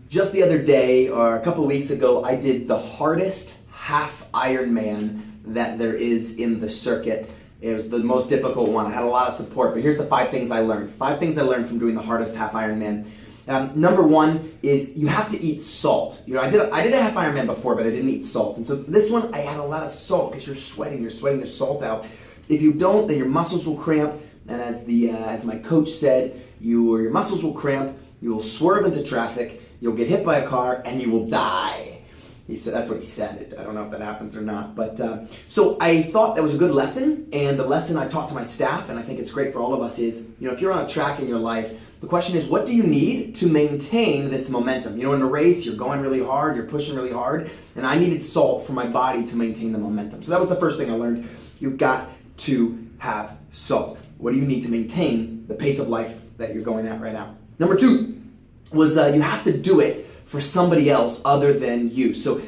Just the other day, or a couple of weeks ago, I did the hardest half Ironman that there is in the circuit. It was the most difficult one. I had a lot of support, but here's the 5 things I learned. 5 things I learned from doing the hardest half Ironman. Number 1 is you have to eat salt. You know, I did a half Ironman before, but I didn't eat salt. And so this one, I had a lot of salt because you're sweating the salt out. If you don't, then your muscles will cramp. And as my coach said, your muscles will cramp, you will swerve into traffic, you'll get hit by a car, and you will die. He said, that's what he said. I don't know if that happens or not. But so I thought that was a good lesson, and the lesson I taught to my staff, and I think it's great for all of us, is, you know, if you're on a track in your life, the question is, what do you need to maintain this momentum? You know, in a race, you're going really hard, you're pushing really hard, and I needed salt for my body to maintain the momentum. So that was the first thing I learned. You've got to have salt. What do you need to maintain the pace of life that you're going at right now? Number 2 was you have to do it for somebody else other than you. So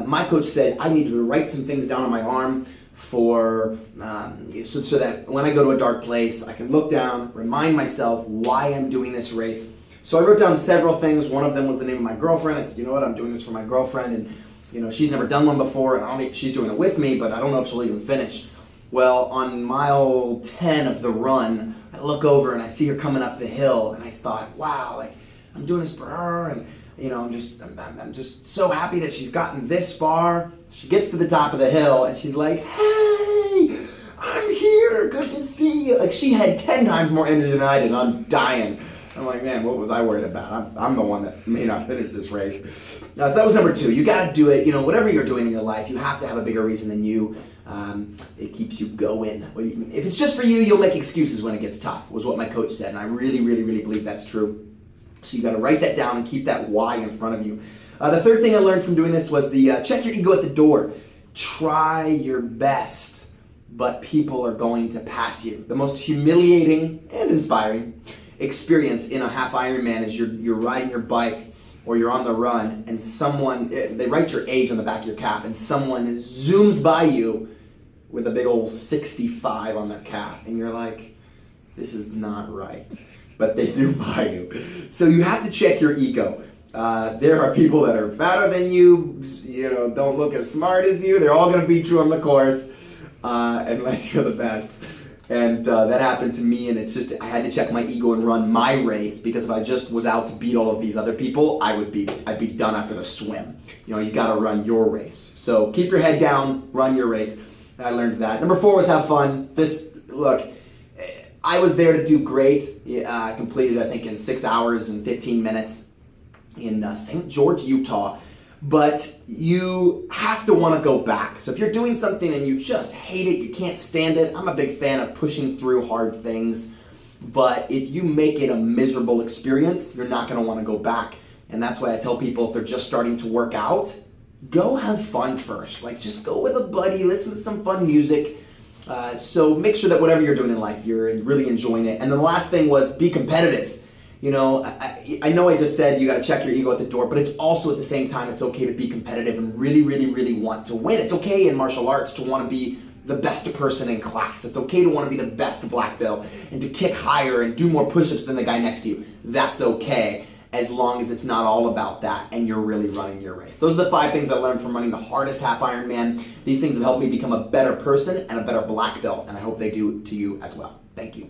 my coach said I needed to write some things down on my arm for so that when I go to a dark place, I can look down, remind myself why I'm doing this race. So I wrote down several things. One of them was the name of my girlfriend. I said, you know what, I'm doing this for my girlfriend, and you know, she's never done one before, and she's doing it with me, but I don't know if she'll even finish. Well, on mile 10 of the run, I look over and I see her coming up the hill, and I thought, wow, like, I'm doing this for her, and you know, I'm just so happy that she's gotten this far. She gets to the top of the hill, and she's like, hey, I'm here, good to see you. Like, she had 10 times more energy than I did, and I'm dying. I'm like, man, what was I worried about? I'm the one that may not finish this race. So that was number 2. You got to do it. You know, whatever you're doing in your life, you have to have a bigger reason than you. It keeps you going. If it's just for you, you'll make excuses when it gets tough, was what my coach said, and I really, really, really believe that's true. So you got to write that down and keep that why in front of you. The third thing I learned from doing this was the check your ego at the door. Try your best, but people are going to pass you. The most humiliating and inspiring experience in a half Ironman is you're riding your bike or you're on the run, and they write your age on the back of your calf, and someone zooms by you with a big old 65 on their calf, and you're like, this is not right. But they zoom by you. So you have to check your ego. There are people that are fatter than you, you know, don't look as smart as you. They're all going to beat you on the course unless you're the best. And that happened to me, and it's just, I had to check my ego and run my race, because if I just was out to beat all of these other people, I'd be done after the swim. You know, you got to run your race. So keep your head down, run your race. I learned that. Number 4 was have fun. Look, I was there to do great. I completed, I think, in 6 hours and 15 minutes in St. George, Utah. But you have to want to go back. So if you're doing something and you just hate it, you can't stand it, I'm a big fan of pushing through hard things. But if you make it a miserable experience, you're not going to want to go back. And that's why I tell people, if they're just starting to work out, go have fun first. Like, just go with a buddy, listen to some fun music. So make sure that whatever you're doing in life, you're really enjoying it. And then the last thing was be competitive. You know, I know I just said you got to check your ego at the door, but it's also at the same time, it's okay to be competitive and really, really, really want to win. It's okay in martial arts to want to be the best person in class. It's okay to want to be the best black belt and to kick higher and do more push-ups than the guy next to you. That's okay, as long as it's not all about that and you're really running your race. Those are the 5 things I learned from running the hardest half Ironman. These things have helped me become a better person and a better black belt, and I hope they do to you as well. Thank you.